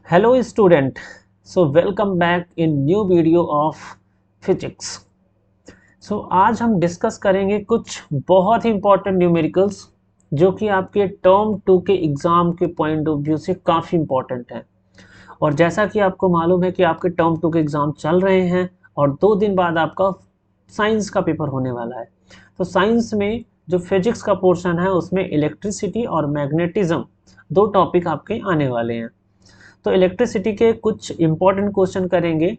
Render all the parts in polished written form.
Hello student, so welcome back in new video of physics. आज हम discuss करेंगे कुछ बहुत ही इंपॉर्टेंट न्यूमेरिकल्स जो कि आपके टर्म 2 के एग्ज़ाम के पॉइंट ऑफ व्यू से काफ़ी इंपॉर्टेंट हैं। और जैसा कि आपको मालूम है कि आपके टर्म 2 के एग्ज़ाम चल रहे हैं और 2 दिन बाद आपका साइंस का पेपर होने वाला है। तो साइंस में जो फिजिक्स का पोर्शन है उसमें इलेक्ट्रिसिटी और मैग्नेटिज्म दो टॉपिक आपके आने वाले हैं। तो इलेक्ट्रिसिटी के कुछ इंपॉर्टेंट क्वेश्चन करेंगे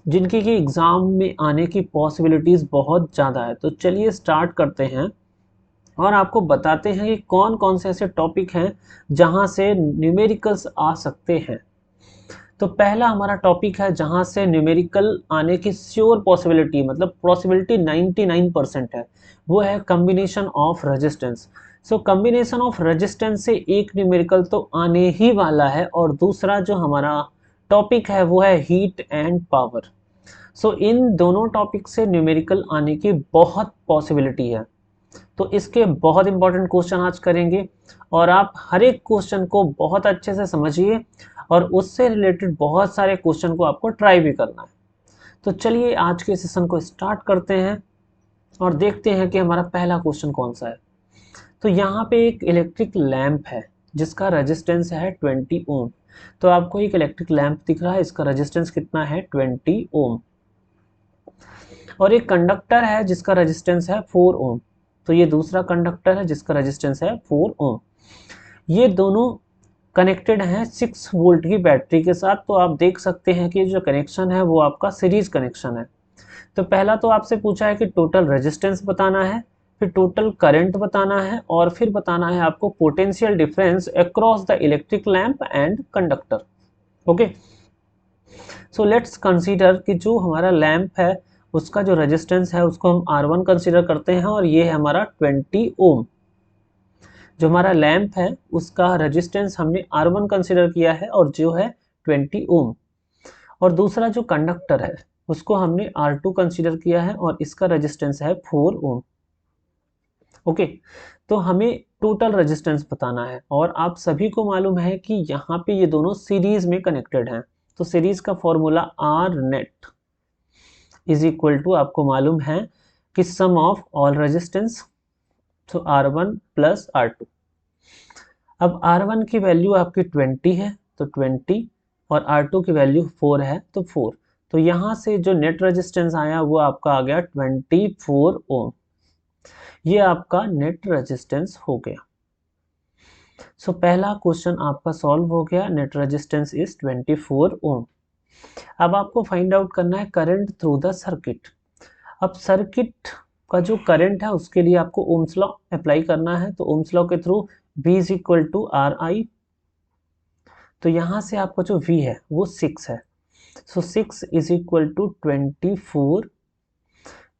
जिनकी कि एग्ज़ाम में आने की पॉसिबिलिटीज़ बहुत ज़्यादा है। तो चलिए स्टार्ट करते हैं और आपको बताते हैं कि कौन कौन से ऐसे टॉपिक हैं जहां से न्यूमेरिकल्स आ सकते हैं। तो पहला हमारा टॉपिक है जहां से न्यूमेरिकल आने की श्योर पॉसिबिलिटी मतलब पॉसिबिलिटी 99% है, वो है combination of resistance. So combination of resistance से एक न्यूमेरिकल तो आने ही वाला है और दूसरा जो हमारा टॉपिक है वो है हीट एंड पावर। सो इन दोनों टॉपिक से न्यूमेरिकल आने की बहुत पॉसिबिलिटी है। तो इसके बहुत इंपॉर्टेंट क्वेश्चन आज करेंगे और आप हर एक क्वेश्चन को बहुत अच्छे से समझिए और उससे रिलेटेड बहुत सारे क्वेश्चन को आपको ट्राई भी करना है। तो चलिए आज के सेशन को स्टार्ट करते हैं और देखते हैं कि हमारा पहला क्वेश्चन कौन सा है। तो यहाँ पे एक इलेक्ट्रिक लैंप है जिसका रेजिस्टेंस है 20 ओम। तो आपको एक इलेक्ट्रिक लैंप दिख रहा है, इसका रेजिस्टेंस कितना है 20 ओम। और एक कंडक्टर है जिसका रेजिस्टेंस है 4 ओम। तो ये दूसरा कंडक्टर है जिसका रेजिस्टेंस है 4 ओम। ये दोनों कनेक्टेड हैं 6 वोल्ट की बैटरी के साथ। तो आप देख सकते हैं कि जो कनेक्शन है वो आपका सीरीज कनेक्शन है। तो पहला तो आपसे पूछा है कि टोटल रेजिस्टेंस बताना है, फिर टोटल करंट बताना है और फिर बताना है आपको potential difference across the electric lamp and conductor. Okay, so let's consider कि जो हमारा लैंप है उसका जो रेजिस्टेंस है उसको हम R1 कंसीडर करते हैं और ये है हमारा 20 ओम। जो हमारा लैंप है उसका रेजिस्टेंस हमने R1 कंसीडर किया है और जो है 20 ओम। और दूसरा जो कंडक्टर है उसको हमने R2 कंसीडर किया है और इसका रेजिस्टेंस है 4 ओम। ओके, तो हमें टोटल रेजिस्टेंस बताना है और आप सभी को मालूम है कि यहाँ पे ये दोनों सीरीज में कनेक्टेड हैं। तो सीरीज का formula R net is equal to आपको मालूम है कि सम ऑफ ऑल रेजिस्टेंस, तो R1 प्लस R2। अब R1 की वैल्यू आपकी 20 है तो 20 और R2 की वैल्यू 4 है तो 4। तो यहाँ से जो नेट रेजिस्टेंस आया वो आपका आ गया 24 ओम। ये आपका नेट रेजिस्टेंस हो गया। सो पहला क्वेश्चन आपका सॉल्व हो गया, नेट रेजिस्टेंस इज 24 ओम। अब आपको फाइंड आउट करना है करंट थ्रू द सर्किट। अब सर्किट का जो करंट है उसके लिए आपको ओम्स लॉ अप्लाई करना है। तो ओम्स लॉ के through V is equal to RI। तो यहाँ से आपका जो V है वो 6 है। सो 6 इज इक्वल टू 24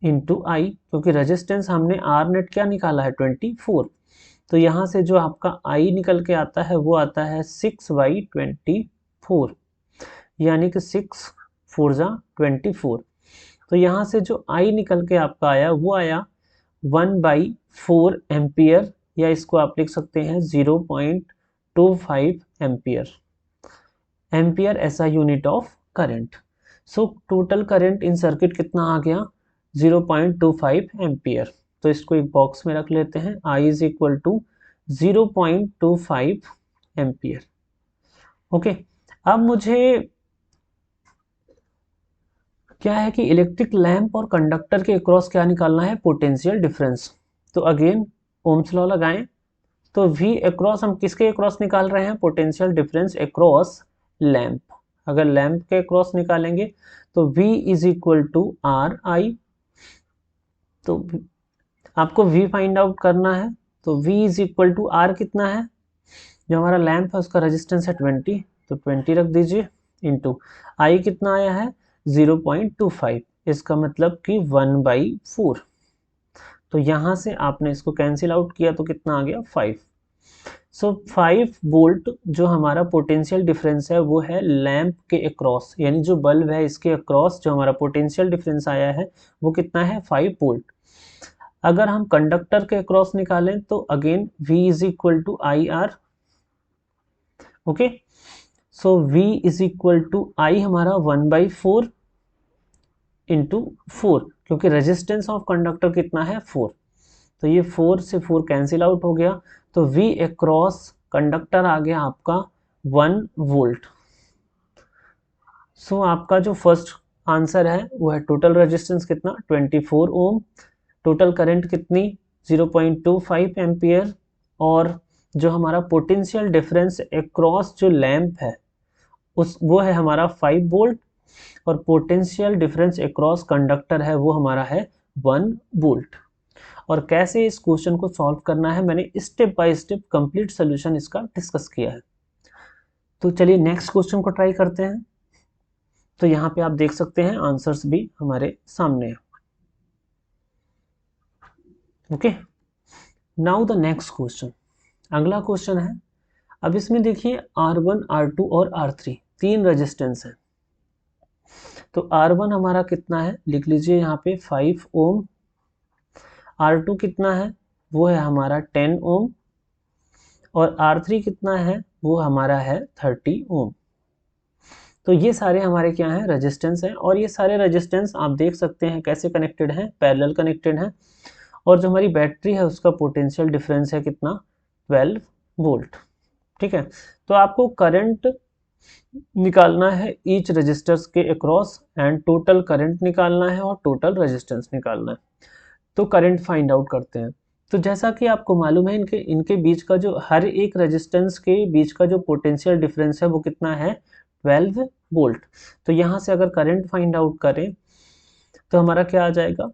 इंटू आई, क्योंकि रेजिस्टेंस हमने R नेट क्या निकाला है 24। तो यहाँ से जो आपका I निकल के आता है वो आता है 6/24, यानी कि 6 4 जा 24। तो यहाँ से जो I निकल के आपका आया वो आया 1/4 एम्पियर, या इसको आप लिख सकते हैं 0.25 एम्पियर। एम्पियर ऐसा unit of current. So total current in circuit कितना आ गया 0.25 एम्पियर। तो इसको एक बॉक्स में रख लेते हैं, I is equal to 0.25 ampere. Okay, अब मुझे क्या है कि इलेक्ट्रिक लैंप और कंडक्टर के अक्रॉस क्या निकालना है, पोटेंशियल डिफरेंस। तो अगेन ओम्स लॉ लगाएं। तो V अक्रॉस हम किसके अक्रॉस निकाल रहे हैं, पोटेंशियल डिफरेंस अक्रॉस लैंप। अगर लैंप के अक्रॉस निकालेंगे तो V is equal to RI। तो आपको V फाइंड आउट करना है। तो V is equal to R कितना है, जो हमारा लैंप है उसका रेजिस्टेंस है 20, तो 20 रख दीजिए, इंटू I कितना आया है 0.25, इसका मतलब कि 1/4। तो यहाँ से आपने इसको कैंसिल आउट किया तो कितना आ गया 5। सो 5 वोल्ट जो हमारा पोटेंशियल डिफरेंस है वो है लैंप के अक्रॉस, यानी जो बल्ब है इसके अक्रॉस जो हमारा पोटेंशियल डिफरेंस आया है वो कितना है 5 वोल्ट। अगर हम कंडक्टर के अक्रॉस निकालें तो again V is equal to IR। Okay, so V is equal to I हमारा 1/4 इंटू 4, क्योंकि रेजिस्टेंस ऑफ कंडक्टर कितना है 4, तो ये 4 से 4 कैंसिल आउट हो गया, तो V अक्रॉस कंडक्टर आ गया आपका 1 वोल्ट। सो आपका जो फर्स्ट आंसर है वो है टोटल रेजिस्टेंस कितना 24 ओम, टोटल करंट कितनी 0.25 एम्पियर, और जो हमारा पोटेंशियल डिफरेंस अक्रॉस जो लैंप है वो है हमारा 5 वोल्ट, और पोटेंशियल डिफरेंस अक्रॉस कंडक्टर है वो हमारा है 1 वोल्ट। और कैसे इस क्वेश्चन को सॉल्व करना है मैंने step by step complete solution इसका डिस्कस किया है। तो चलिए नेक्स्ट क्वेश्चन को ट्राई करते हैं। तो यहाँ पे आप देख सकते हैं आंसर्स भी हमारे सामने है। Okay, now the next question, अगला क्वेश्चन है। अब इसमें देखिए R1, R2 और R3 तीन रेजिस्टेंस है। तो R1 हमारा कितना है लिख लीजिए यहाँ पे 5 ओम, R2 कितना है वो है हमारा 10 ओम, और R3 कितना है वो हमारा है 30 ओम। तो ये सारे हमारे क्या हैं रेजिस्टेंस हैं, और ये सारे रेजिस्टेंस आप देख सकते हैं कैसे कनेक्टेड हैं, पैरेलल कनेक्टेड हैं। और जो हमारी बैटरी है उसका पोटेंशियल डिफरेंस है कितना 12 वोल्ट। ठीक है, तो आपको करंट निकालना है ईच रेजिस्टर्स के अक्रॉस, एंड टोटल करंट निकालना है और टोटल रेजिस्टेंस निकालना है। तो करंट फाइंड आउट करते हैं। तो जैसा कि आपको मालूम है इनके बीच का जो हर एक रेजिस्टेंस के बीच का जो पोटेंशियल डिफरेंस है वो कितना है 12 वोल्ट। तो यहाँ से अगर करंट फाइंड आउट करें तो हमारा क्या आ जाएगा,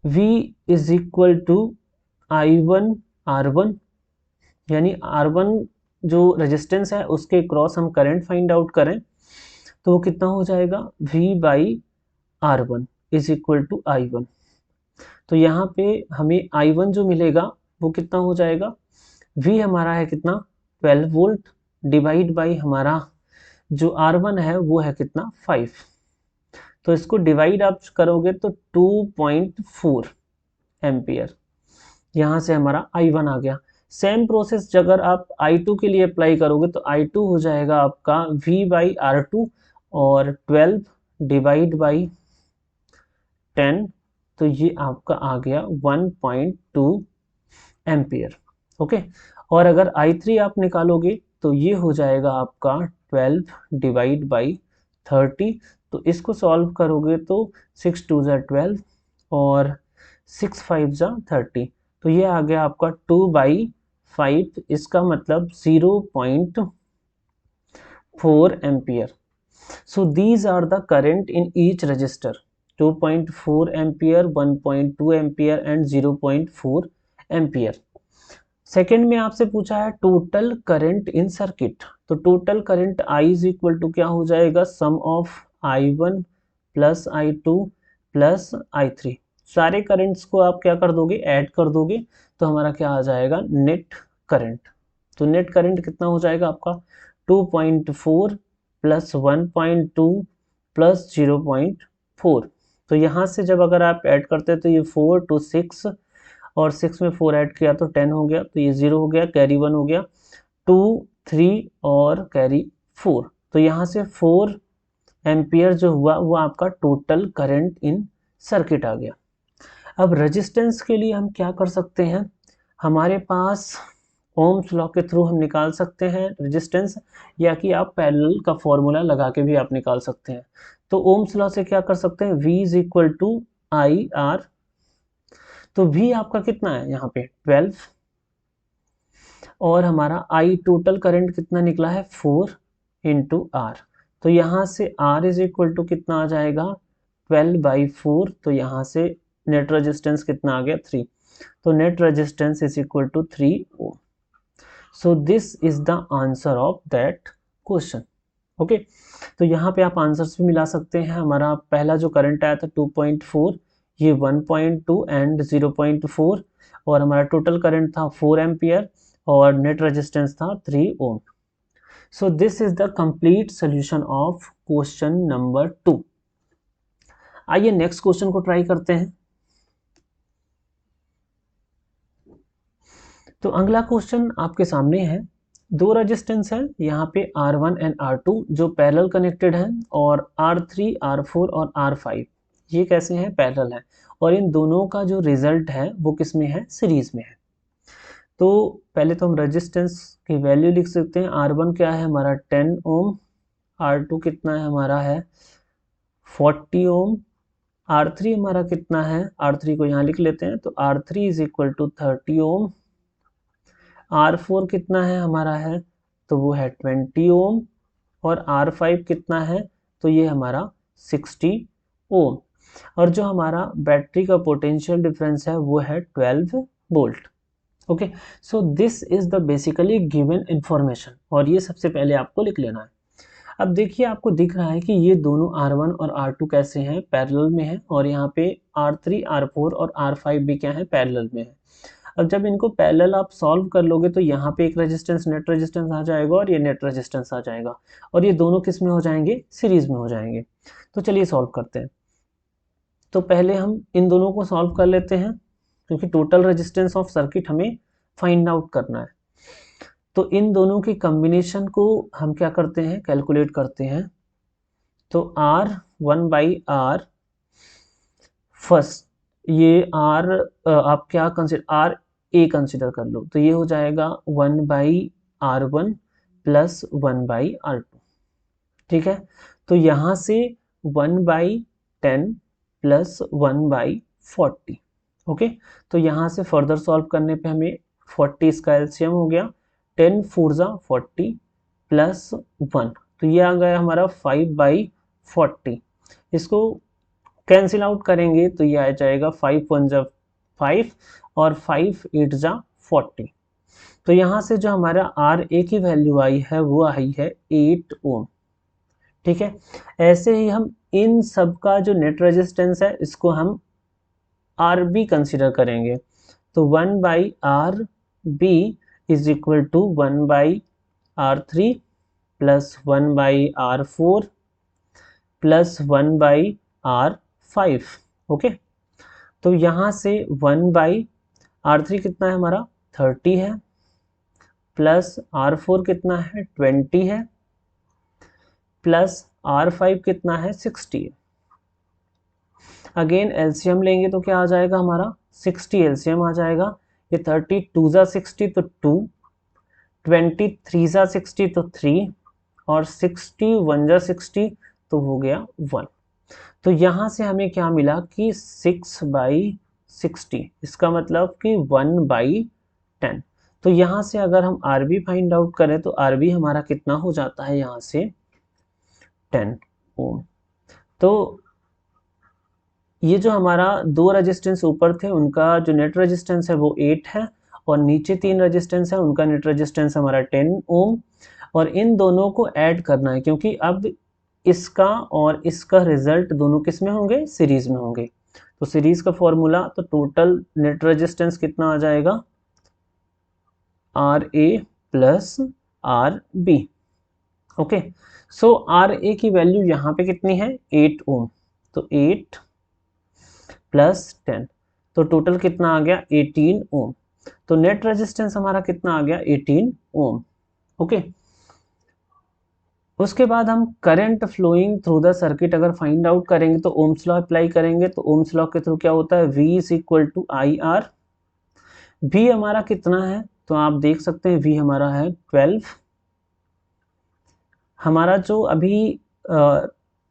V is equal to I1 R1, यानी R1 जो रेजिस्टेंस है उसके क्रॉस हम करंट फाइंड आउट करें तो वो कितना हो जाएगा V/R1 is equal to I1। तो यहाँ पे हमें I1 जो मिलेगा वो कितना हो जाएगा, V हमारा है कितना 12 वोल्ट डिवाइड बाई हमारा जो R1 है वो है कितना 5। तो इसको डिवाइड आप करोगे तो 2.4 एम्पियर, यहाँ से हमारा I1 आ गया। सेम प्रोसेस अगर आप I2 के लिए अप्लाई करोगे तो I2 हो जाएगा आपका V/R2 और 12 डिवाइड बाई 10, तो ये आपका आ गया 1.2 एम्पियर। ओके, और अगर I3 आप निकालोगे तो ये हो जाएगा आपका 12 डिवाइड बाई 30। तो इसको सॉल्व करोगे तो 6 2 ज़ा 12 और 6 5 ज़ा 30, तो ये आ गया आपका 2/5, इसका मतलब 0.4 ampere. So these are the current in each resistor, 2.4 ampere, 1.2 ampere and 0.4 ampere. Second में आपसे पूछा है टोटल करंट इन सर्किट। तो total current I is equal to क्या हो जाएगा, सम of I1 plus I2 plus I3। सारे करंट्स को आप क्या कर दोगे, ऐड कर दोगे, तो हमारा क्या आ जाएगा नेट करंट। तो नेट करंट कितना हो जाएगा आपका 2.4 प्लस 1.2 प्लस 0.4। तो यहाँ से जब अगर आप ऐड करते हैं तो ये 4 to 6, और 6 में 4 ऐड किया तो 10 हो गया, तो ये 0 हो गया, कैरी 1 हो गया, 2 3 और कैरी 4। तो यहाँ से 4 एम्पियर जो हुआ वो आपका टोटल करंट इन सर्किट आ गया। अब रेजिस्टेंस के लिए हम क्या कर सकते हैं, हमारे पास ओम्स लॉ के थ्रू हम निकाल सकते हैं रेजिस्टेंस, या कि आप पैरेलल का फॉर्मूला लगा के भी आप निकाल सकते हैं। तो ओम्स लॉ से क्या कर सकते हैं, V is equal to IR। तो V आपका कितना है यहाँ पे 12, और हमारा I टोटल करंट कितना निकला है 4 इंटू R। तो यहाँ से R इज इक्वल टू कितना आ जाएगा 12/4, तो यहाँ से नेट रेजिस्टेंस कितना आ गया 3। तो net resistance is equal to 3 ohm. So this is the answer of that question. Okay, तो यहाँ पे आप आंसर्स भी मिला सकते हैं। हमारा पहला जो करंट आया था 2.4, ये 1.2 एंड 0.4, और हमारा टोटल करंट था 4 एम्पियर और नेट रेजिस्टेंस था 3 ohm. So this is the complete solution of question number 2। आइए नेक्स्ट क्वेश्चन को ट्राई करते हैं। तो अगला क्वेश्चन आपके सामने है, दो रेजिस्टेंस है यहाँ पे R1 एंड R2 जो पैरेलल कनेक्टेड हैं, और R3, R4 और R5 ये कैसे हैं, पैरेलल हैं, और इन दोनों का जो रिजल्ट है वो किस में है, सीरीज में है। तो पहले तो हम रेजिस्टेंस की वैल्यू लिख सकते हैं। R1 क्या है हमारा 10 ओम, R2 कितना है हमारा है 40 ओम, R3 हमारा कितना है, R3 को यहाँ लिख लेते हैं, तो R3 is equal to 30 Om, R4 कितना है हमारा है, तो वो है 20 ओम, और R5 कितना है, तो ये हमारा 60 ओम, और जो हमारा बैटरी का पोटेंशियल डिफरेंस है वो है 12 volt. Okay, so this is the basically given information, और ये सबसे पहले आपको लिख लेना है। अब देखिए आपको दिख रहा है कि ये दोनों R1 और R2 कैसे हैं, पैरेलल में हैं, और यहाँ पे R3, R4 और R5 भी क्या है, पैरेलल में है। अब जब इनको पैरेलल आप सॉल्व कर लोगे तो यहाँ पे एक रेजिस्टेंस नेट रेजिस्टेंस आ जाएगा, और ये नेट रेजिस्टेंस आ जाएगा, और ये दोनों किस में हो जाएंगे, सीरीज में हो जाएंगे। तो चलिए सॉल्व करते हैं। तो पहले हम इन दोनों को सॉल्व कर लेते हैं, क्योंकि टोटल रेजिस्टेंस ऑफ सर्किट हमें फाइंड आउट करना है। तो इन दोनों के कॉम्बिनेशन को हम क्या करते हैं, कैलकुलेट करते हैं। तो R1/R फर्स्ट, ये आप क्या कंसिडर, RA कंसिडर कर लो, तो ये हो जाएगा 1/R1 प्लस 1/R2। ठीक है, तो यहाँ से 1/10 प्लस 1/40। ओके, तो यहाँ से फर्दर सॉल्व करने पे हमें 40 इसका एलसीएम हो गया, 10 4 जा 40 प्लस 1, तो ये आ गया हमारा 5/40। इसको कैंसिल आउट करेंगे तो ये आ जाएगा 5 1 जा 5 और 5 8 जा 40। तो यहाँ से जो हमारा RA की वैल्यू आई है वो आई है 8 ओम। ठीक है, ऐसे ही हम इन सब का जो नेट रेजिस्टेंस है इसको हम RB कंसिडर करेंगे। तो 1/RB is equal to 1/R3 plus 1/R4 plus 1/R5। Okay, तो यहाँ से 1/R3 कितना है हमारा 30 है, प्लस R4 कितना है 20 है, प्लस R5 कितना है 60 है। अगेन एलसीएम लेंगे तो क्या आ जाएगा हमारा 60 एलसीएम आ जाएगा। ये 30 2 जा 60 तो 2, 20 3 जा 60 तो 3, और 60 1 जा 60 तो हो गया 1। तो यहाँ से हमें क्या मिला कि 6/60, इसका मतलब कि 1/10। तो यहाँ से अगर हम RB फाइंड आउट करें तो RB हमारा कितना हो जाता है यहाँ से 10 ओम। तो ये जो हमारा दो रेजिस्टेंस ऊपर थे उनका जो नेट रेजिस्टेंस है वो 8 है, और नीचे 3 रेजिस्टेंस है उनका नेट रेजिस्टेंस हमारा 10 ओम, और इन दोनों को ऐड करना है, क्योंकि अब इसका और इसका रिजल्ट दोनों किस में होंगे, सीरीज में होंगे। तो सीरीज का फॉर्मूला, तो टोटल नेट रेजिस्टेंस कितना आ जाएगा RA प्लस RB। ओके, सो RA की वैल्यू यहाँ पे कितनी है 8 ओम, तो 8 प्लस 10, तो टोटल कितना आ गया 18 ओम। तो नेट रेजिस्टेंस हमारा कितना आ गया 18 ओम। ओके, उसके बाद हम current flowing through the circuit अगर फाइंड आउट करेंगे तो ओम्स लॉ अप्लाई करेंगे। तो ओम्स लॉ के थ्रू क्या होता है, V is equal to IR। V हमारा कितना है, तो आप देख सकते हैं V हमारा है 12। हमारा जो अभी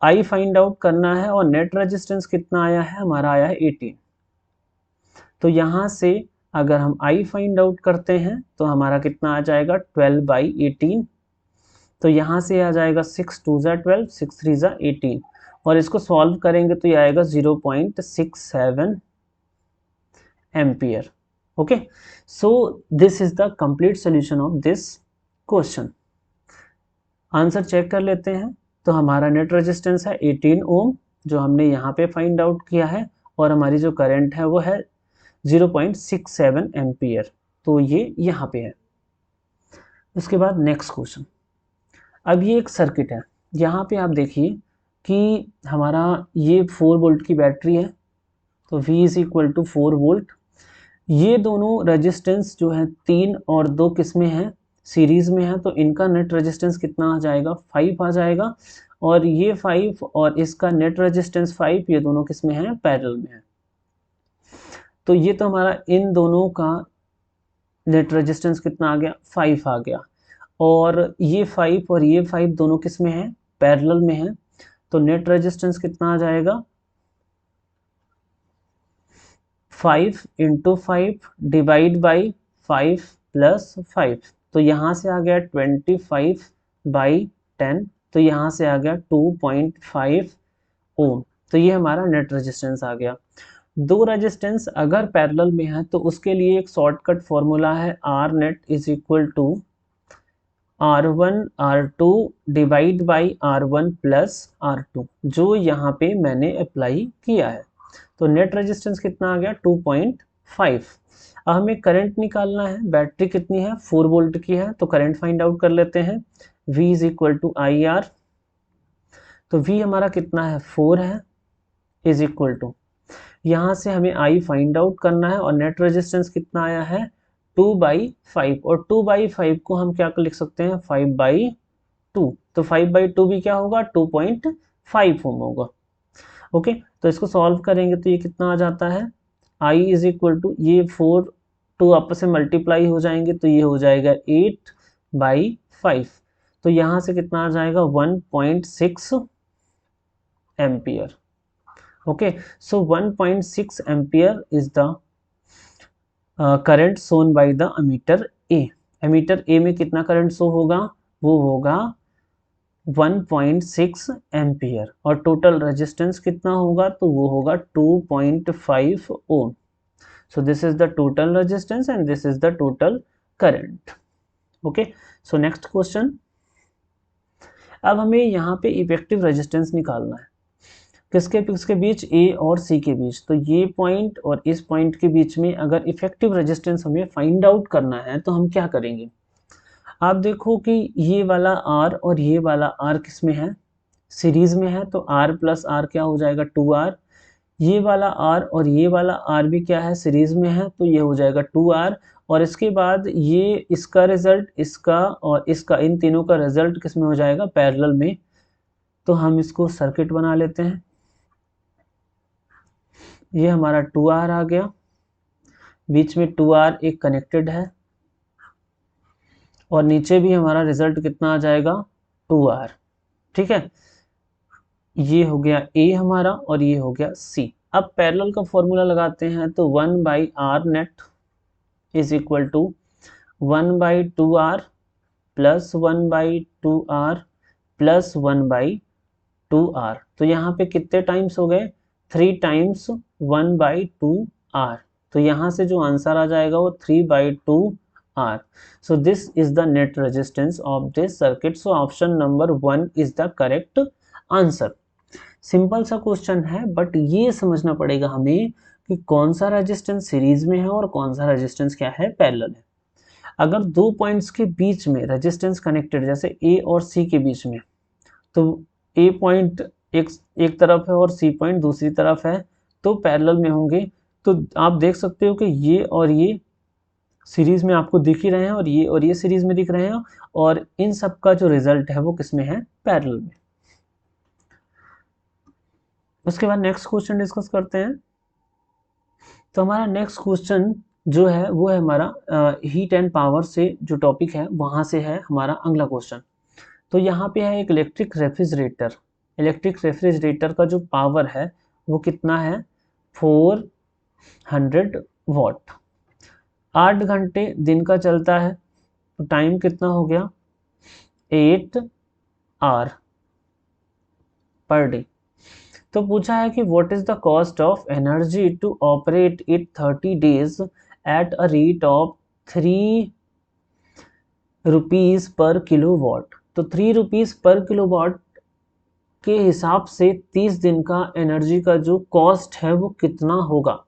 I फाइंड आउट करना है, और नेट रेजिस्टेंस कितना आया है, हमारा आया है 18। तो यहाँ से अगर हम I फाइंड आउट करते हैं तो हमारा कितना आ जाएगा 12/18। तो यहाँ से आ जाएगा 6 2 जा 12, 6 3 जा 18, और इसको सॉल्व करेंगे तो ये आएगा 0.67 ampere. Okay, so this is the complete solution of this question. Answer check कर लेते हैं। तो हमारा नेट रेजिस्टेंस है 18 ओम जो हमने यहाँ पे फाइंड आउट किया है, और हमारी जो करंट है वो है 0.67 एम्पियर, तो ये यहाँ पे है। उसके बाद नेक्स्ट क्वेश्चन, अब ये एक सर्किट है, यहाँ पे आप देखिए कि हमारा ये 4 वोल्ट की बैटरी है, तो V is equal to 4 volt. ये दोनों रेजिस्टेंस जो है 3 और 2 किस में है, सीरीज में है, तो इनका नेट रेजिस्टेंस कितना आ जाएगा, 5 आ जाएगा। और ये 5 और इसका नेट रेजिस्टेंस 5, ये दोनों किस में है, पैरेलल में है। तो ये तो हमारा इन दोनों का नेट रेजिस्टेंस कितना आ गया, 5 आ गया। और ये 5 और ये 5 दोनों किस में है, पैरेलल में है। तो नेट रेजिस्टेंस कितना आ जाएगा, 5 × 5 डिवाइड बाई 5 + 5। तो यहाँ से आ गया 25/10। तो यहाँ से आ गया 2.5 ओम। तो ये हमारा नेट रेजिस्टेंस आ गया। दो रेजिस्टेंस अगर पैरेलल में है तो उसके लिए एक शॉर्टकट फॉर्मूला है, R net is equal to R1 R2 divide by R1 + R2, जो यहाँ पे मैंने अप्लाई किया है। तो नेट रेजिस्टेंस कितना आ गया, 2.5। अब हमें करंट निकालना है, बैटरी कितनी है, 4 वोल्ट की है। तो करंट फाइंड आउट कर लेते हैं, V is equal to IR। तो V हमारा कितना है, 4 है, इज इक्वल टू, यहाँ से हमें I फाइंड आउट करना है और नेट रेजिस्टेंस कितना आया है, 2/5। और 2/5 को हम क्या लिख सकते हैं, 5/2। तो 5/2 भी क्या होगा, 2.5 ओम होगा। ओके, तो इसको सॉल्व करेंगे तो ये कितना आ जाता है, I इज इक्वल टू, ये 4 2 आपस में मल्टीप्लाई हो जाएंगे तो ये हो जाएगा 8/5। तो यहाँ से कितना आ जाएगा, 1.6 ampere. Okay, so 1.6 ampere is the current shown by the ammeter A. Ammeter A में कितना करंट शो होगा, वो होगा 1.6 एम्पियर। और टोटल रेजिस्टेंस कितना होगा, तो वो होगा 2.5 ohm. So this is the total resistance and this is the total current. Okay, so next question. अब हमें यहाँ पे इफेक्टिव रेजिस्टेंस निकालना है, किसके बीच, ए और सी के बीच। तो ये पॉइंट और इस पॉइंट के बीच में अगर इफेक्टिव रेजिस्टेंस हमें फाइंड आउट करना है तो हम क्या करेंगे। आप देखो कि ये वाला R और ये वाला R किस में है, सीरीज में है। तो R + R क्या हो जाएगा, 2R। ये वाला R और ये वाला R भी क्या है, सीरीज में है। तो ये हो जाएगा 2R। और इसके बाद ये इसका रिजल्ट, इसका और इसका, इन तीनों का रिजल्ट किस में हो जाएगा, पैरेलल में। तो हम इसको सर्किट बना लेते हैं। ये हमारा 2R आ गया, बीच में 2R एक कनेक्टेड है, और नीचे भी हमारा रिजल्ट कितना आ जाएगा, 2R। ठीक है, ये हो गया A हमारा और ये हो गया C। अब पैरेलल का फॉर्मूला लगाते हैं, तो 1/R net is equal to 1/2R + 1/2R + 1/2R। तो यहाँ पे कितने टाइम्स हो गए, 3 टाइम्स 1/2R। तो यहाँ से जो आंसर आ जाएगा वो 3/2R। So this is the net resistance of this circuit. So option number 1 is the correct answer. Simple सा क्वेश्चन है, बट ये समझना पड़ेगा हमें कि कौन सा रेजिस्टेंस सीरीज में है और कौन सा रेजिस्टेंस क्या है, पैरेलल है। अगर दो पॉइंट्स के बीच में रेजिस्टेंस कनेक्टेड, जैसे ए और सी के बीच में, तो ए पॉइंट एक तरफ है और सी पॉइंट दूसरी तरफ है, तो पैरेलल में होंगे। तो आप देख सकते हो कि ये और ये सीरीज में आपको दिख ही रहे हैं, और ये सीरीज में दिख रहे हैं, और इन सब का जो रिजल्ट है वो किस में है, पैरेलल में। उसके बाद नेक्स्ट क्वेश्चन डिस्कस करते हैं। तो हमारा नेक्स्ट क्वेश्चन जो है वो है हमारा हीट एंड पावर से जो टॉपिक है वहाँ से है हमारा अगला क्वेश्चन। तो यहाँ पे है एक इलेक्ट्रिक रेफ्रिजरेटर। इलेक्ट्रिक रेफ्रिजरेटर का जो पावर है वो कितना है, 400 वाट। 8 घंटे दिन का चलता है, तो टाइम कितना हो गया, 8 आवर पर डे। तो पूछा है कि what is the cost of energy to operate it 30 days at a rate of 3 rupees per kilowatt. तो 3 रुपीज पर किलोवाट के हिसाब से 30 दिन का एनर्जी का जो कॉस्ट है वो कितना होगा।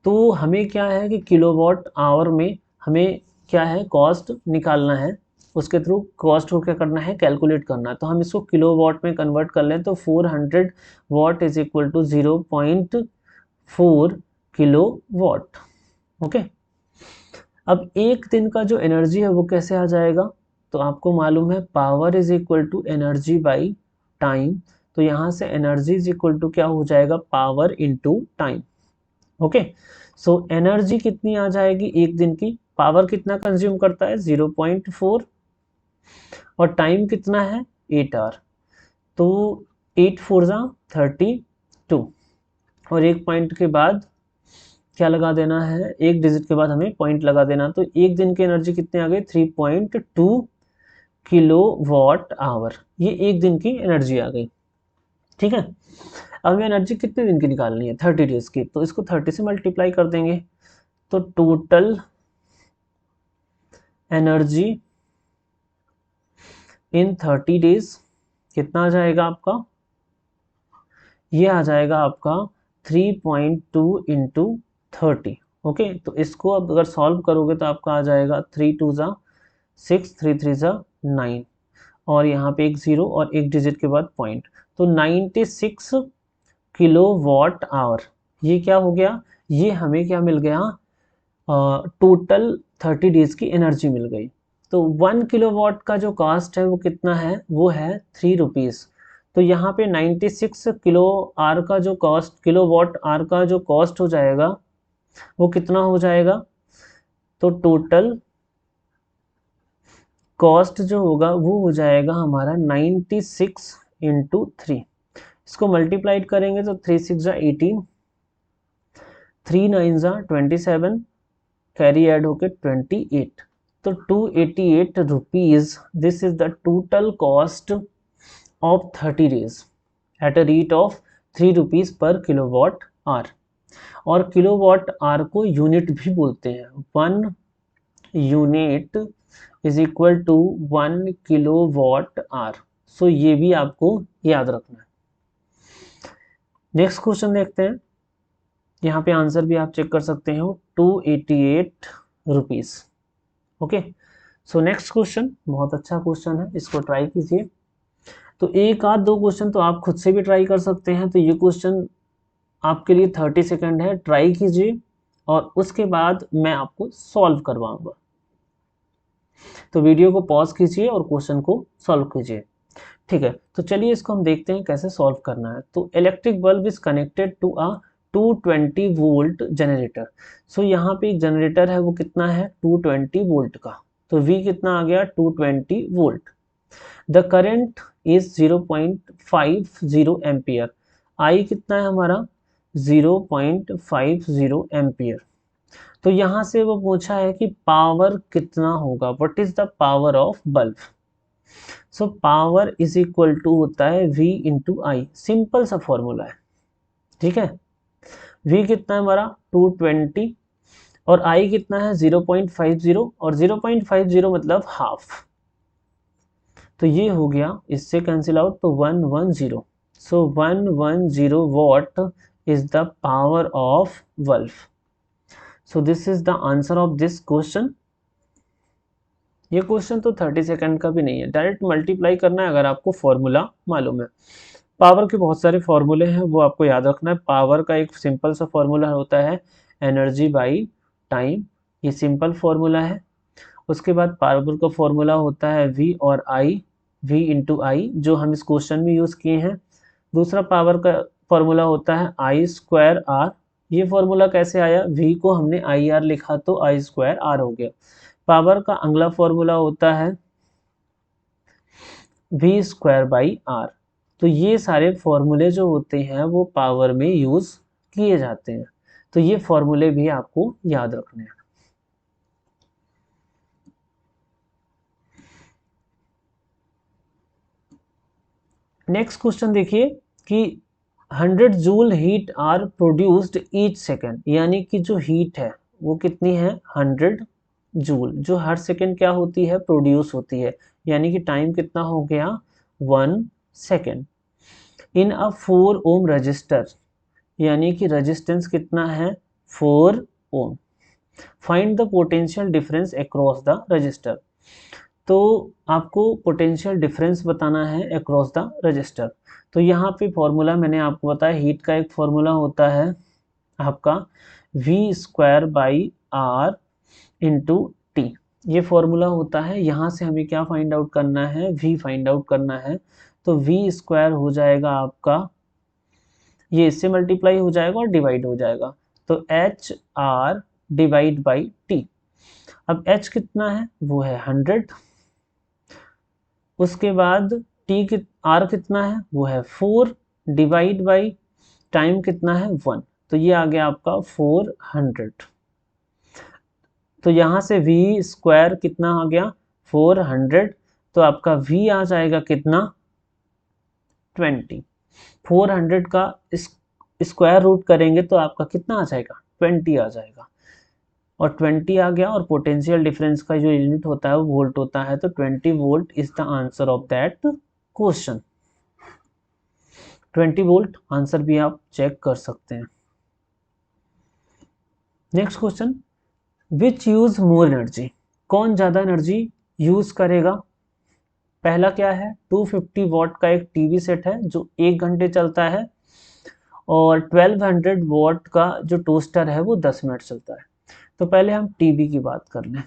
तो हमें क्या है कि किलोवाट आवर में हमें क्या है, कॉस्ट निकालना है, उसके थ्रू कॉस्ट को क्या करना है, कैलकुलेट करना है। तो हम इसको किलोवाट में कन्वर्ट कर लें, तो 400 watt is equal to 0.4 kilowatt. Okay, अब एक दिन का जो एनर्जी है वो कैसे आ जाएगा, तो आपको मालूम है power is equal to energy by time. तो यहाँ से एनर्जी इज इक्वल टू क्या हो जाएगा, power into time. Okay, so energy कितनी आ जाएगी एक दिन की, पावर कितना कंज्यूम करता है 0.4 और टाइम कितना है 8 आवर। तो 8 4 जा 32 और एक पॉइंट के बाद क्या लगा देना है, एक डिजिट के बाद हमें पॉइंट लगा देना। तो एक दिन की एनर्जी कितने आ गई 3.2 किलो वॉट आवर, ये एक दिन की एनर्जी आ गई। ठीक है, अब हमें एनर्जी कितने दिन की निकालनी है 30 डेज की, तो इसको 30 से मल्टीप्लाई कर देंगे। तो टोटल एनर्जी इन 30 डेज कितना आ जाएगा आपका, ये आ जाएगा आपका 3.2 इंटू 30। ओके, तो इसको अब अगर सॉल्व करोगे तो आपका आ जाएगा 3 2 जा 6, 3 3 जा 9 और यहाँ पे एक जीरो और एक डिजिट के बाद पॉइंट, तो 96 किलो वॉट आवर। ये क्या हो गया, ये हमें क्या मिल गया, टोटल 30 डेज की एनर्जी मिल गई। तो 1 किलो वॉट का जो कॉस्ट है वो कितना है, वो है 3 रुपीज़। तो यहाँ पे 96 किलो आर का जो कॉस्ट, किलो वॉट आर का जो कॉस्ट हो जाएगा वो कितना हो जाएगा, तो टोटल कॉस्ट जो होगा वो हो जाएगा हमारा 96 इंटू 3। इसको मल्टीप्लाइड करेंगे तो 3 6 जा 18, 3 9 जा 27, कैरी ऐड होके 28। तो 288 rupees, this is the total cost of 30 days at a rate of 3 rupees per kilowatt hour. और किलोवाट आवर को यूनिट भी बोलते हैं, 1 unit is equal to 1 kilowatt hour. So ये भी आपको याद रखना है। नेक्स्ट क्वेश्चन देखते हैं, यहाँ पे आंसर भी आप चेक कर सकते हो, 288 rupees. Okay, so next question बहुत अच्छा क्वेश्चन है, इसको ट्राई कीजिए। तो एक आध दो क्वेश्चन तो आप खुद से भी ट्राई कर सकते हैं, तो ये क्वेश्चन आपके लिए 30 सेकंड है, ट्राई कीजिए और उसके बाद मैं आपको सॉल्व करवाऊंगा। तो वीडियो को पॉज कीजिए और क्वेश्चन को सॉल्व कीजिए। ठीक है, तो चलिए इसको हम देखते हैं कैसे सॉल्व करना है। तो electric bulb is connected to a 220 volt generator. So यहाँ पे एक जनरेटर है, वो कितना है 220 वोल्ट का। तो V कितना आ गया 220 volt. The current is 0.50 ampere. I कितना है हमारा 0.50 एम्पियर। तो यहाँ से वो पूछा है कि पावर कितना होगा, what is the power of bulb. So power is equal to होता है V इंटू आई, सिंपल सा फॉर्मूला है। ठीक है, V कितना है हमारा 220 और I कितना है 0.50 और 0.50 मतलब हाफ। तो ये हो गया, इससे कैंसिल आउट, तो 110। सो 110 what is the power of bulb. So this is the answer of this question. ये क्वेश्चन तो 30 सेकंड का भी नहीं है, डायरेक्ट मल्टीप्लाई करना है अगर आपको फॉर्मूला मालूम है। पावर के बहुत सारे फॉर्मूले हैं, वो आपको याद रखना है। पावर का एक सिंपल सा फॉर्मूला होता है एनर्जी बाई टाइम, ये सिंपल फॉर्मूला है। उसके बाद पावर का फॉर्मूला होता है V और I, V इंटू आई, जो हम इस क्वेश्चन में यूज़ किए हैं। दूसरा पावर का फॉर्मूला होता है I स्क्वायर R। ये फॉर्मूला कैसे आया, V को हमने IR लिखा तो I स्क्वायर R हो गया। पावर का अगला फॉर्मूला होता है V स्क्वायर बाई R। तो ये सारे फॉर्मूले जो होते हैं वो पावर में यूज़ किए जाते हैं, तो ये फॉर्मूले भी आपको याद रखने हैं। नेक्स्ट क्वेश्चन देखिए कि 100 joule heat are produced each second, यानी कि जो हीट है वो कितनी है 100 जूल, जो हर सेकेंड क्या होती है प्रोड्यूस होती है, यानी कि टाइम कितना हो गया 1 सेकेंड। इन अ 4 ओम रजिस्टर, यानी कि रेजिस्टेंस कितना है 4 ohm. Find the potential difference across the resistor. तो आपको पोटेंशियल डिफरेंस बताना है अक्रॉस द रजिस्टर। तो यहाँ पे फॉर्मूला मैंने आपको बताया, हीट का एक फॉर्मूला होता है आपका V square by R into T, ये फॉर्मूला होता है। यहाँ से हमें क्या फाइंड आउट करना है, v फाइंड आउट करना है। तो v स्क्वायर हो जाएगा आपका, ये इससे मल्टीप्लाई हो जाएगा और डिवाइड हो जाएगा, तो H R divide by T. अब h कितना है, वो है 100। उसके बाद r कितना है, वो है 4 डिवाइड बाई टाइम कितना है 1, तो ये आ गया आपका 400। तो यहाँ से v स्क्वायर कितना आ गया 400, तो आपका v आ जाएगा कितना 20। 400 का स्क्वायर रूट करेंगे तो आपका कितना आ जाएगा 20 आ जाएगा, और 20 आ गया। और पोटेंशियल डिफरेंस का जो यूनिट होता है वो वोल्ट होता है, तो 20 volt is the answer of that question. 20 volt answer भी आप चेक कर सकते हैं। नेक्स्ट क्वेश्चन, विच यूज मोर एनर्जी, कौन ज़्यादा एनर्जी यूज करेगा। पहला क्या है, 250 वॉट का एक टीवी सेट है जो 1 घंटे चलता है, और 1200 वॉट का जो टोस्टर है वो 10 मिनट चलता है। तो पहले हम टीवी की बात कर लें,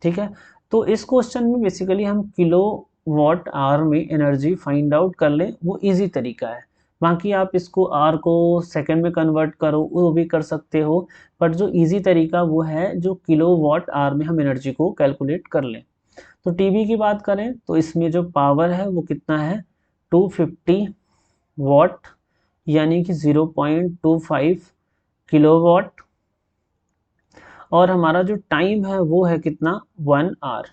ठीक है। तो इस क्वेश्चन में बेसिकली हम किलो वॉट आवर में एनर्जी फाइंड आउट कर लें, वो इजी तरीका है। बाकी आप इसको आर को सेकंड में कन्वर्ट करो, वो भी कर सकते हो, बट जो इजी तरीका वो है जो किलो वॉट आवर में हम एनर्जी को कैलकुलेट कर लें। तो टीवी की बात करें तो इसमें जो पावर है वो कितना है 250 वॉट, यानी कि 0.25 किलोवाट, और हमारा जो टाइम है वो है कितना 1 आवर।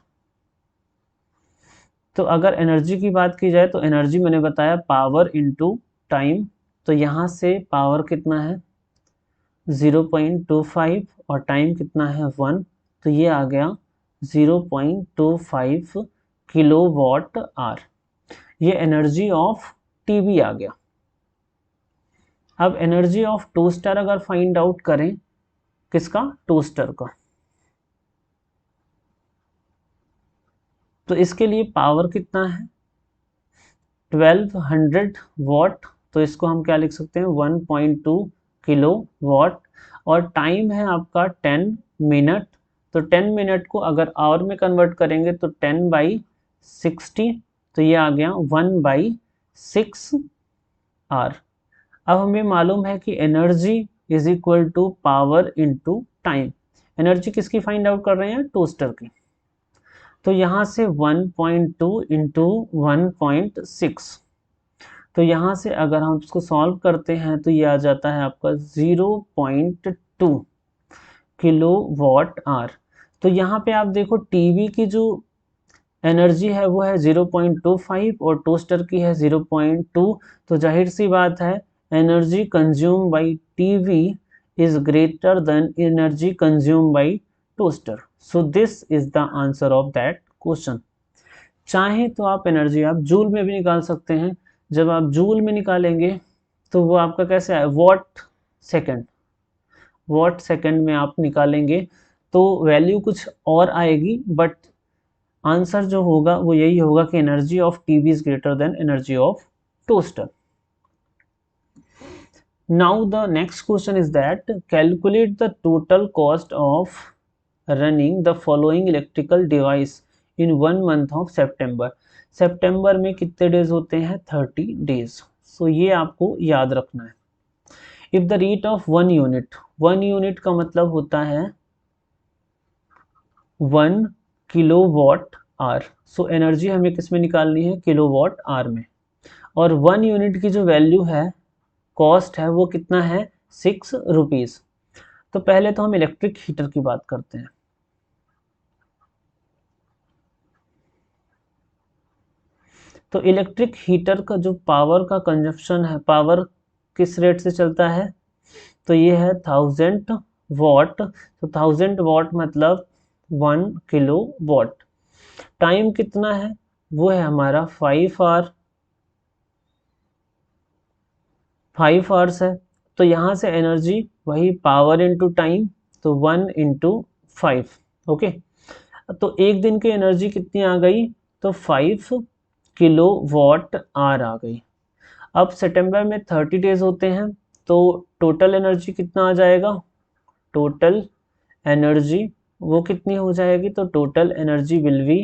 तो अगर एनर्जी की बात की जाए तो एनर्जी मैंने बताया पावर इनटू टाइम, तो यहाँ से पावर कितना है 0.25 और टाइम कितना है 1, तो ये आ गया 0.25 किलोवाट आवर, ये एनर्जी ऑफ टीवी आ गया। अब एनर्जी ऑफ टोस्टर अगर फाइंड आउट करें, किसका, टोस्टर का, तो इसके लिए पावर कितना है 1200 वॉट, तो इसको हम क्या लिख सकते हैं 1.2 किलो वॉट, और टाइम है आपका 10 मिनट। तो 10 मिनट को अगर आवर में कन्वर्ट करेंगे तो 10/60, तो ये आ गया 1/6 आवर। अब हमें मालूम है कि energy is equal to power into time. Energy किसकी फाइंड आउट कर रहे हैं, टोस्टर की। तो यहाँ से 1.2 इंटू 1.6, तो यहाँ से अगर हम इसको सॉल्व करते हैं तो ये आ जाता है आपका 0.2 किलो वॉट आवर। तो यहाँ पे आप देखो टीवी की जो एनर्जी है वो है 0.25 और टोस्टर की है 0.2, तो जाहिर सी बात है energy consume by TV is greater than energy consume by toaster. So this is the answer of that question. चाहे तो आप एनर्जी आप जूल में भी निकाल सकते हैं, जब आप जूल में निकालेंगे तो वो आपका कैसे आए वॉट सेकंड, वॉट सेकंड में आप निकालेंगे तो वैल्यू कुछ और आएगी, बट आंसर जो होगा वो यही होगा कि energy of TV is greater than energy of toaster. Now the next question is that calculate the total cost of running the following electrical device in 1 month of September. September में कितने days होते हैं 30 days. सो ये आपको याद रखना है। If the rate of 1 unit, 1 unit का मतलब होता है 1 किलोवाट आवर। सो एनर्जी हमें किस में निकालनी है किलोवाट आवर में, और 1 यूनिट की जो वैल्यू है कॉस्ट है वो कितना है 6 रुपीज़। तो पहले तो हम इलेक्ट्रिक हीटर की बात करते हैं। तो इलेक्ट्रिक हीटर का जो पावर का कंजप्शन है, पावर किस रेट से चलता है, तो ये है 1000 वॉट। तो 1000 वॉट मतलब 1 किलो वॉट। टाइम कितना है, वो है हमारा 5 आवर, 5 आवर्स है। तो यहाँ से एनर्जी वही पावर इनटू टाइम, तो 1 इंटू 5। ओके, तो एक दिन की एनर्जी कितनी आ गई, तो 5 किलो वॉट आवर आ गई। अब सितंबर में 30 डेज होते हैं, तो टोटल एनर्जी कितना आ जाएगा, टोटल एनर्जी वो कितनी हो जाएगी, तो total energy will be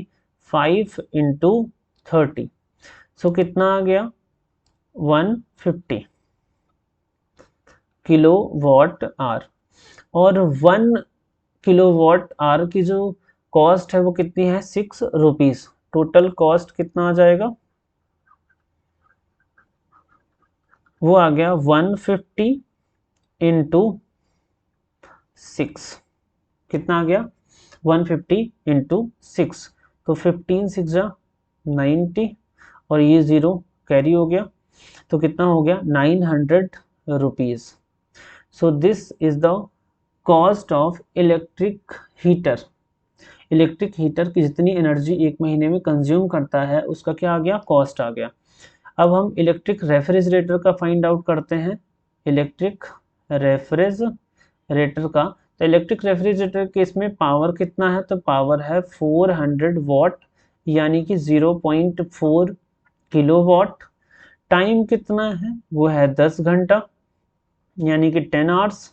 5 into 30, सो कितना आ गया 150 किलो वॉट आर। और 1 किलो वॉट आर की जो कॉस्ट है वो कितनी है, 6 रुपीज़। टोटल कॉस्ट कितना आ जाएगा, वो आ गया 150 इंटू 6, कितना आ गया 150 इंटू 6, तो 15 6 जा 90 और ये ज़ीरो कैरी हो गया, तो कितना हो गया 900 rupees. So this is the cost of electric heater. Electric heater की जितनी एनर्जी एक महीने में कंज्यूम करता है उसका क्या आ गया, कॉस्ट आ गया। अब हम इलेक्ट्रिक रेफ्रिजरेटर का फाइंड आउट करते हैं, इलेक्ट्रिक रेफ्रिजरेटर का। तो इलेक्ट्रिक रेफ्रिजरेटर के इसमें पावर कितना है, तो पावर है 400 वॉट यानी कि 0.4 किलोवाट। टाइम कितना है, वो है 10 घंटा यानी कि 10 आवर्स।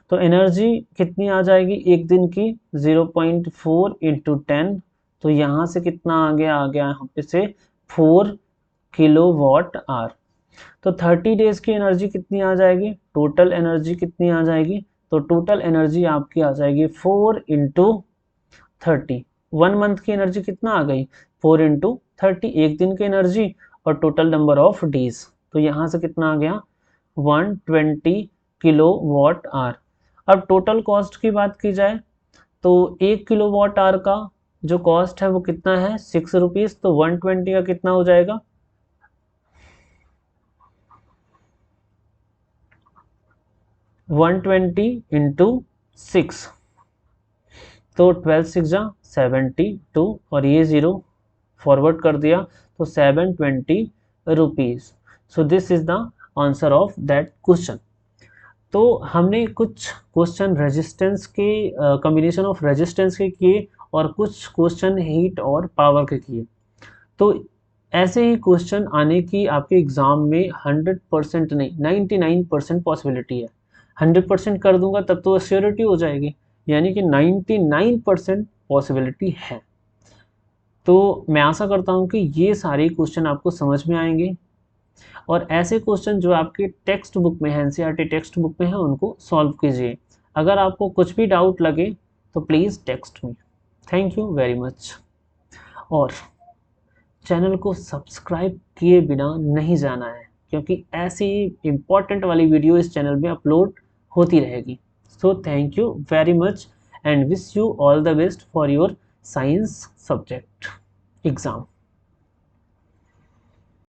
तो एनर्जी कितनी आ जाएगी एक दिन की, 0.4 इंटू 10, तो यहाँ से कितना आ गया यहाँ पे से 4 किलोवाट आवर। तो 30 डेज की एनर्जी कितनी आ जाएगी, टोटल एनर्जी कितनी आ जाएगी, तो टोटल एनर्जी आपकी आ जाएगी 4 इंटू 30। 1 मंथ की एनर्जी कितना आ गई, 4 इंटू 30, एक दिन की एनर्जी और टोटल नंबर ऑफ डेज, तो यहाँ से कितना आ गया 120 किलो वॉट आवर। अब टोटल कॉस्ट की बात की जाए तो 1 किलो वॉट आवर का जो कॉस्ट है वो कितना है 6 रुपीज़, तो 120 का कितना हो जाएगा 120 इंटू 6, तो 12 6 जा 72 और ये ज़ीरो फॉरवर्ड कर दिया, तो 720 rupees. So this is the answer of that question. तो हमने कुछ क्वेश्चन रेजिस्टेंस के कॉम्बिनेशन ऑफ रेजिस्टेंस के किए और कुछ क्वेश्चन हीट और पावर के किए। तो ऐसे ही क्वेश्चन आने की आपके एग्ज़ाम में 100% नहीं 99% पॉसिबिलिटी है। 100% कर दूंगा तब तो श्योरिटी हो जाएगी, यानी कि 99% पॉसिबिलिटी है। तो मैं आशा करता हूँ कि ये सारे क्वेश्चन आपको समझ में आएंगे और ऐसे क्वेश्चन जो आपके टेक्स्ट बुक में है, एनसीईआरटी टेक्स्ट बुक में है, उनको सॉल्व कीजिए। अगर आपको कुछ भी डाउट लगे तो please text me. Thank you very much. और चैनल को सब्सक्राइब किए बिना नहीं जाना है, क्योंकि ऐसी इम्पॉर्टेंट वाली वीडियो इस चैनल में अपलोड होती रहेगी। So thank you very much and wish you all the best for your science subject exam.